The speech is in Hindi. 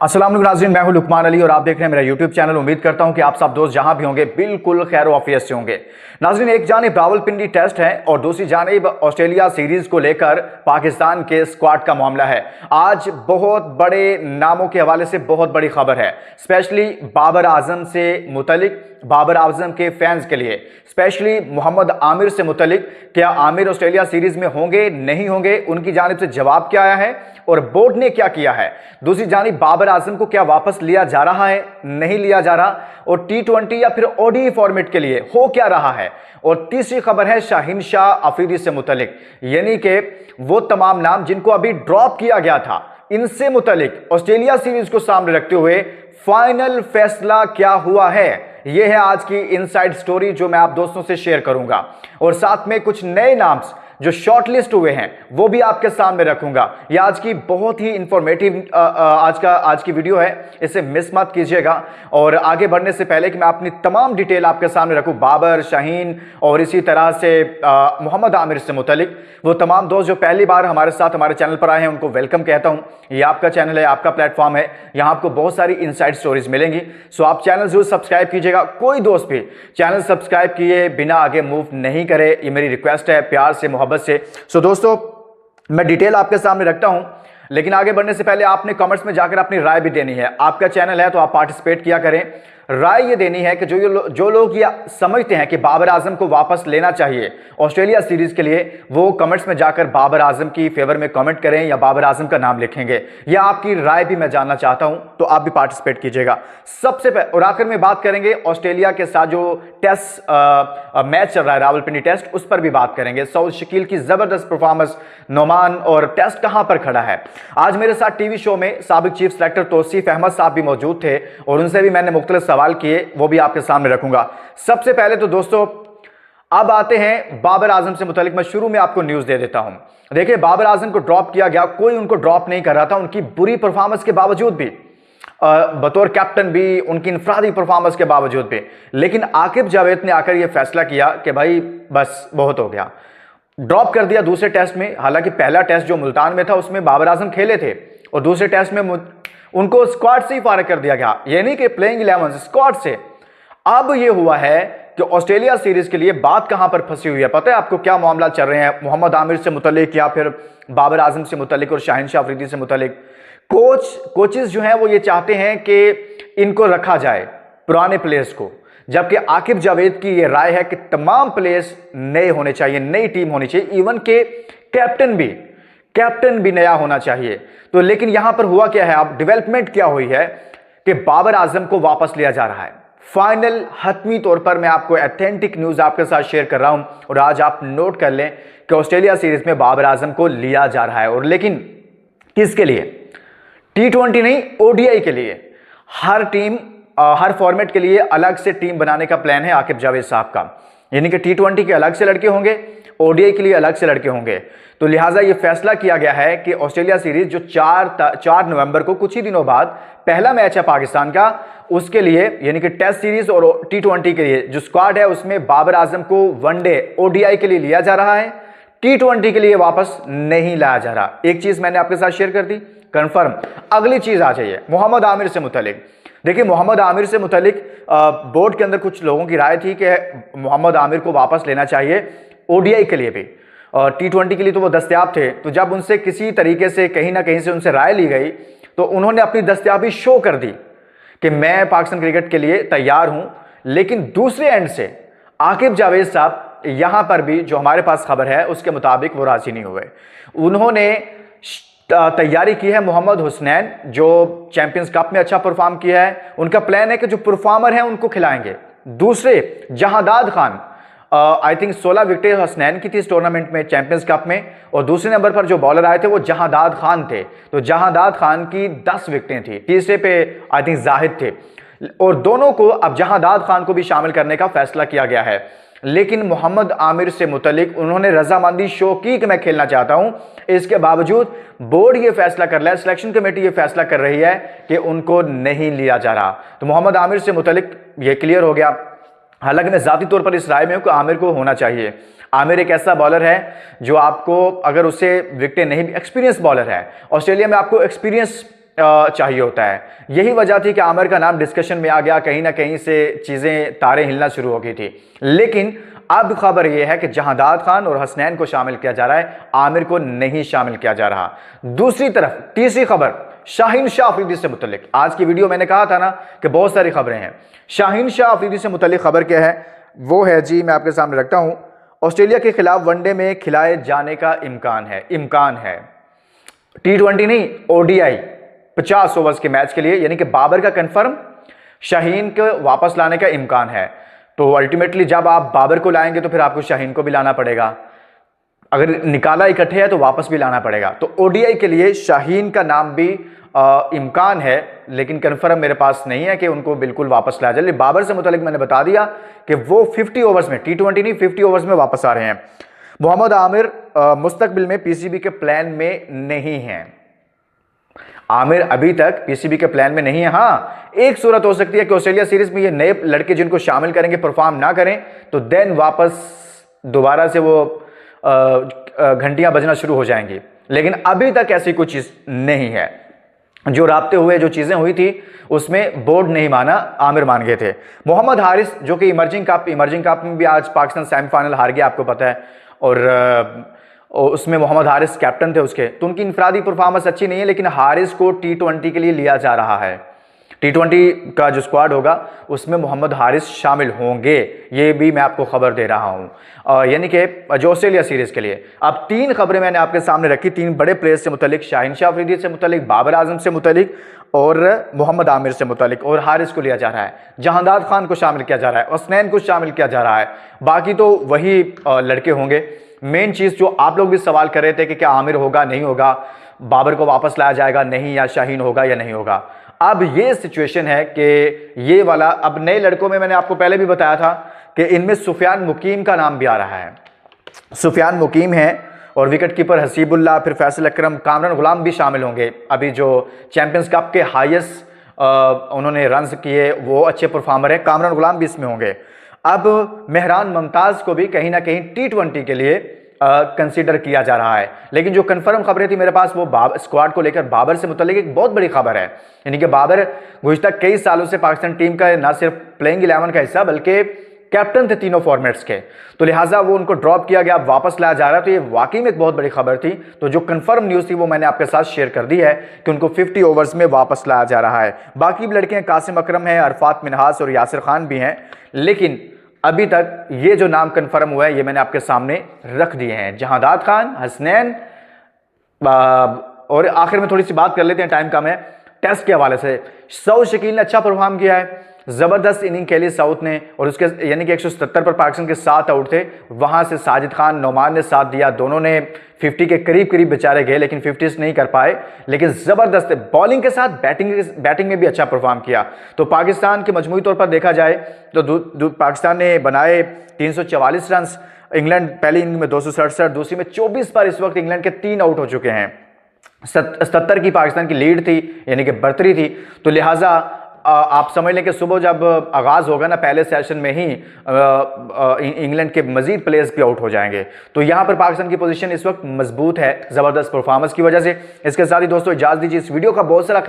अस्सलाम वालेकुम नाज़रीन, मैं हूं लुकमान अली और आप देख रहे हैं मेरा यूट्यूब चैनल। उम्मीद करता हूं कि आप सब दोस्त जहां भी होंगे बिल्कुल खैर वाफियत से होंगे। नाज़रीन, एक जानिब रावलपिंडी टेस्ट है और दूसरी जानिब ऑस्ट्रेलिया सीरीज को लेकर पाकिस्तान के स्क्वाड का मामला है। आज बहुत बड़े नामों के हवाले से बहुत बड़ी खबर है, स्पेशली बाबर आजम से मुतलिक, बाबर आजम के फैंस के लिए, स्पेशली मोहम्मद आमिर से मुतलिक। क्या आमिर ऑस्ट्रेलिया सीरीज में होंगे नहीं होंगे, उनकी जानिब से जवाब क्या आया है और बोर्ड ने क्या किया है। दूसरी जानिब बाबर आजम को क्या वापस लिया जा रहा है, नहीं लिया जा रहा, और T20 या फिर ODI फॉर्मेट के लिए हो क्या रहा है। और तीसरी खबर है शाहीन शाह अफरीदी से मुतलिक, यानी कि वो तमाम नाम जिनको अभी ड्रॉप किया गया था, इनसे मुतलिक ऑस्ट्रेलिया सीरीज को सामने रखते हुए फाइनल फैसला क्या हुआ है। यह है आज की इनसाइड स्टोरी जो मैं आप दोस्तों से शेयर करूंगा, और साथ में कुछ नए नाम जो शॉर्टलिस्ट हुए हैं वो भी आपके सामने रखूंगा। यह आज की बहुत ही इंफॉर्मेटिव आज की वीडियो है, इसे मिस मत कीजिएगा। और आगे बढ़ने से पहले कि मैं अपनी तमाम डिटेल आपके सामने रखूं बाबर, शाहीन और इसी तरह से मोहम्मद आमिर से मुतलिक, वो तमाम दोस्त जो पहली बार हमारे साथ हमारे चैनल पर आए हैं उनको वेलकम कहता हूं। ये आपका चैनल है, आपका प्लेटफॉर्म है, यहां आपको बहुत सारी इनसाइड स्टोरीज मिलेंगी। सो आप चैनल जरूर सब्सक्राइब कीजिएगा। कोई दोस्त भी चैनल सब्सक्राइब किए बिना आगे मूव नहीं करे, ये मेरी रिक्वेस्ट है प्यार से, मोहब्बत से। सो दोस्तों, मैं डिटेल आपके सामने रखता हूं, लेकिन आगे बढ़ने से पहले आपने कमेंट्स में जाकर अपनी राय भी देनी है। आपका चैनल है तो आप पार्टिसिपेट किया करें। राय ये देनी है कि जो लोग ये समझते हैं कि बाबर आजम को वापस लेना चाहिए ऑस्ट्रेलिया सीरीज के लिए, वो कमेंट्स में जाकर बाबर आजम की फेवर में कमेंट करें या बाबर आजम का नाम लिखेंगे। या आपकी राय भी मैं जानना चाहता हूं, तो आप भी पार्टिसिपेट कीजिएगा। सबसे पहले और आखिर में बात करेंगे ऑस्ट्रेलिया के साथ जो टेस्ट मैच चल रहा है, रावलपिंडी टेस्ट, उस पर भी बात करेंगे। सऊद शकील की जबरदस्त परफॉर्मेंस, नोमान, और टेस्ट कहां पर खड़ा है। आज मेरे साथ टीवी शो में साबिक चीफ सेलेक्टर तौसीफ अहमद साहब भी मौजूद थे और उनसे भी मैंने मुख्तलिफ सवाल किए, वो भी आपके सामने रखूंगा। सबसे पहले तो दोस्तों अब आते हैं बाबर आजम से मुतालिक। मैं शुरू में आपको न्यूज दे देता हूं। देखिए, बाबर आजम को ड्रॉप किया गया, कोई उनको ड्रॉप नहीं कर रहा था, उनकी बुरी परफॉर्मेंस के बावजूद भी, बतौर कैप्टन भी, उनकी इनफरादी परफॉर्मेंस के बावजूद भी। लेकिन आकिब जावेद ने आकर यह फैसला किया कि भाई बस बहुत हो गया, ड्रॉप कर दिया दूसरे टेस्ट में। हालांकि पहला टेस्ट जो मुल्तान में था उसमें बाबर आजम खेले थे, और दूसरे टेस्ट में उनको स्क्वाड से ही फारिग कर दिया गया, यानी कि प्लेइंग 11 स्क्वाड से। अब यह हुआ है कि ऑस्ट्रेलिया सीरीज के लिए बात कहां पर फंसी हुई है। पता है आपको क्या मामला चल रहे हैं मोहम्मद आमिर से मुतलिक या फिर बाबर आजम से मुतलिक और शाहीन शाह अफरीदी से मुतलिक। कोचेस जो हैं वो ये चाहते हैं कि इनको रखा जाए, पुराने प्लेयर्स को, जबकि आकिब जावेद की ये राय है कि तमाम प्लेयर्स नए होने चाहिए, नई टीम होनी चाहिए, इवन के कैप्टन भी नया होना चाहिए। तो लेकिन यहां पर हुआ क्या है, अब डेवलपमेंट क्या हुई है कि बाबर आजम को वापस लिया जा रहा है। फाइनल हतमी तौर पर मैं आपको ऑथेंटिक न्यूज आपके साथ शेयर कर रहा हूं, और आज आप नोट कर लें कि ऑस्ट्रेलिया सीरीज में बाबर आजम को लिया जा रहा है। और लेकिन किसके लिए? T20 नहीं, ODI के लिए। हर टीम, हर फॉर्मेट के लिए अलग से टीम बनाने का प्लान है आकिब जावेद साहब का, यानी कि T20 के अलग से लड़के होंगे, ODI के लिए अलग से लड़के होंगे। तो लिहाजा यह फैसला किया गया है कि ऑस्ट्रेलिया सीरीज जो 4 नवंबर को, कुछ ही दिनों बाद पहला मैच है पाकिस्तान का, उसके लिए, यानी कि टेस्ट सीरीज और T20 के लिए जो स्क्वाड है उसमें बाबर आजम को वनडे ODI के लिए लिया जा रहा है, T20 के लिए वापस नहीं लाया जा रहा। एक चीज मैंने आपके साथ शेयर कर दी, कंफर्म। अगली चीज आ जाइए मोहम्मद आमिर से मुतलिक। देखिए, मोहम्मद आमिर से मुतलिक बोर्ड के अंदर कुछ लोगों की राय थी कि मोहम्मद आमिर को वापस लेना चाहिए ODI के लिए भी, और T20 के लिए तो वो दस्तयाब थे। तो जब उनसे किसी तरीके से कहीं ना कहीं से उनसे राय ली गई तो उन्होंने अपनी दस्तयाबी शो कर दी कि मैं पाकिस्तान क्रिकेट के लिए तैयार हूं। लेकिन दूसरे एंड से आकिब जावेद साहब, यहां पर भी जो हमारे पास खबर है उसके मुताबिक वो राजी नहीं हुए। उन्होंने तैयारी की है मोहम्मद हुसनैन, जो चैंपियंस कप में अच्छा परफॉर्म किया है। उनका प्लान है कि जो परफॉर्मर हैं उनको खिलाएंगे। दूसरे जहादाद खान, आई थिंक 16 विकेटें हसनैन की थी इस टूर्नामेंट में, चैंपियंस कप में, और दूसरे नंबर पर जो बॉलर आए थे वो जहादाद खान थे। तो जहादाद खान की 10 विकेटें थी, तीसरे पे आई थिंक जाहिद थे, और दोनों को, अब जहादाद खान को भी शामिल करने का फैसला किया गया है। लेकिन मोहम्मद आमिर से मुतलिक उन्होंने रजामंदी शो की कि मैं खेलना चाहता हूं। इसके बावजूद बोर्ड ये फैसला कर रहा है, सिलेक्शन कमेटी ये फैसला कर रही है कि उनको नहीं लिया जा रहा। तो मोहम्मद आमिर से मुतलिक ये क्लियर हो गया। हालांकि मैं जाती तौर पर इस राय में हूं कि आमिर को होना चाहिए। आमिर एक ऐसा बॉलर है जो आपको, अगर उससे विकेटें नहीं, एक्सपीरियंस बॉलर है। ऑस्ट्रेलिया में आपको एक्सपीरियंस चाहिए होता है। यही वजह थी कि आमिर का नाम डिस्कशन में आ गया, कहीं ना कहीं से चीजें तारे हिलना शुरू हो गई थी। लेकिन अब खबर यह है कि जहांदाद खान और हसनैन को शामिल किया जा रहा है, आमिर को नहीं शामिल किया जा रहा। दूसरी तरफ तीसरी खबर शाहीन शाह अफरीदी से मुतल्लिक। आज की वीडियो मैंने कहा था ना कि बहुत सारी खबरें हैं। शाहीन शाह अफरीदी से मुतल्लिक खबर क्या है, वो है जी, मैं आपके सामने रखता हूं। ऑस्ट्रेलिया के खिलाफ वनडे में खिलाए जाने का इम्कान है। T20 नहीं, ODI 50 ओवर्स के मैच के लिए, यानी कि बाबर का कंफर्म, शाहीन को वापस लाने का इम्कान है। तो अल्टीमेटली जब आप बाबर को लाएंगे तो फिर आपको शाहीन को भी लाना पड़ेगा। अगर निकाला इकट्ठे है तो वापस भी लाना पड़ेगा। तो ODI के लिए शाहीन का नाम भी इम्कान है, लेकिन कंफर्म मेरे पास नहीं है कि उनको बिल्कुल वापस लाया जाए। बाबर से मुतालिक मैंने बता दिया कि वो 50 ओवर्स में, T20 नहीं 50 ओवर्स में वापस आ रहे हैं। मोहम्मद आमिर मुस्तकबिल में PCB के प्लान में नहीं है। आमिर अभी तक PCB के प्लान में नहीं है। हाँ, एक सूरत हो सकती है कि ऑस्ट्रेलिया सीरीज में ये नए लड़के जिनको शामिल करेंगे परफॉर्म ना करें तो देन वापस दोबारा से वो घंटियां बजना शुरू हो जाएंगी। लेकिन अभी तक ऐसी कोई चीज नहीं है। जो राब्ते हुए, जो चीजें हुई थी उसमें बोर्ड नहीं माना, आमिर मान गए थे। मोहम्मद हारिस जो कि इमर्जिंग कप में भी आज पाकिस्तान सेमीफाइनल हार गया, आपको पता है, और उसमें मोहम्मद हारिस कैप्टन थे उसके, तो उनकी इंफरादी परफॉर्मेंस अच्छी नहीं है। लेकिन हारिस को T20 के लिए लिया जा रहा है। T20 का जो स्क्वाड होगा उसमें मोहम्मद हारिस शामिल होंगे, ये भी मैं आपको खबर दे रहा हूं, यानी कि जो ऑस्ट्रेलिया सीरीज के लिए। अब 3 खबरें मैंने आपके सामने रखी, 3 बड़े प्लेयर्स से मुतालिक, शाहीन शाह अफरीदी से मुतालिक, बाबर आजम से मुतालिक और मोहम्मद आमिर से मुतालिक। और हारिस को लिया जा रहा है, जहांदाद खान को शामिल किया जा रहा है, हसनैन को शामिल किया जा रहा है। बाकी तो वही लड़के होंगे। मेन चीज जो आप लोग भी सवाल कर रहे थे कि क्या आमिर होगा नहीं होगा, बाबर को वापस लाया जाएगा नहीं, या शाहीन होगा या नहीं होगा। अब ये सिचुएशन है कि ये वाला, अब नए लड़कों में मैंने आपको पहले भी बताया था कि इनमें सुफियान मुकीम का नाम भी आ रहा है। सुफियान मुकीम है और विकेट कीपर हसीबुल्लाह, फिर फैसल अकरम, कामरान गुलाम भी शामिल होंगे। अभी जो चैंपियंस कप के हाईएस्ट उन्होंने रन्स किए, वो अच्छे परफॉर्मर है, कामरान गुलाम भी इसमें होंगे। अब मेहरान मुमताज को भी कहीं ना कहीं T20 के लिए कंसीडर किया जा रहा है। लेकिन जो कंफर्म खबरें थी मेरे पास वो स्क्वाड को लेकर बाबर से मुतालिक एक बहुत बड़ी खबर है, यानी कि बाबर गुज़िश्ता कई सालों से पाकिस्तान टीम का न सिर्फ प्लेइंग 11 का हिस्सा बल्कि कैप्टन थे तीनों फॉर्मेट्स के, तो लिहाजा वो उनको ड्रॉप किया गया, वापस लाया जा रहा है। तो ये वाकई में एक बहुत बड़ी खबर थी। तो जो कंफर्म न्यूज़ थी वो मैंने आपके साथ शेयर कर दी है कि उनको 50 ओवर्स में वापस लाया जा रहा है। बाकी भी लड़के हैं, कासिम अकरम है, अरफात मिनहास और यासिर खान भी हैं। लेकिन अभी तक ये जो नाम कंफर्म हुआ है ये मैंने आपके सामने रख दिए हैं, जहांदाद खान, हसनैन। और आखिर में थोड़ी सी बात कर लेते हैं, टाइम कम है। टेस्ट के हवाले से सऊद शकील ने अच्छा परफॉर्म किया है, जबरदस्त इनिंग खेली साउथ ने, और उसके यानी कि 177 पर पाकिस्तान के 7 आउट थे। वहां से साजिद खान, नोमान ने साथ दिया, दोनों ने 50 के करीब बेचारे गए, लेकिन 50 नहीं कर पाए। लेकिन जबरदस्त बॉलिंग के साथ बैटिंग में भी अच्छा परफॉर्म किया। तो पाकिस्तान के मजमूई तौर पर देखा जाए तो पाकिस्तान ने बनाए 344 रन, इंग्लैंड पहली इनिंग में 267, दूसरी में 24 पर इस वक्त इंग्लैंड के 3 आउट हो चुके हैं। 77 की पाकिस्तान की लीड थी, यानी कि बढ़तरी थी। तो लिहाजा आप समझ लें कि सुबह जब आगाज़ होगा ना, पहले सेशन में ही इंग्लैंड के मजीद प्लेयर्स भी आउट हो जाएंगे। तो यहाँ पर पाकिस्तान की पोजीशन इस वक्त मजबूत है, ज़बरदस्त परफॉर्मेंस की वजह से। इसके साथ ही दोस्तों इजाज़त दीजिए, इस वीडियो का बहुत सारा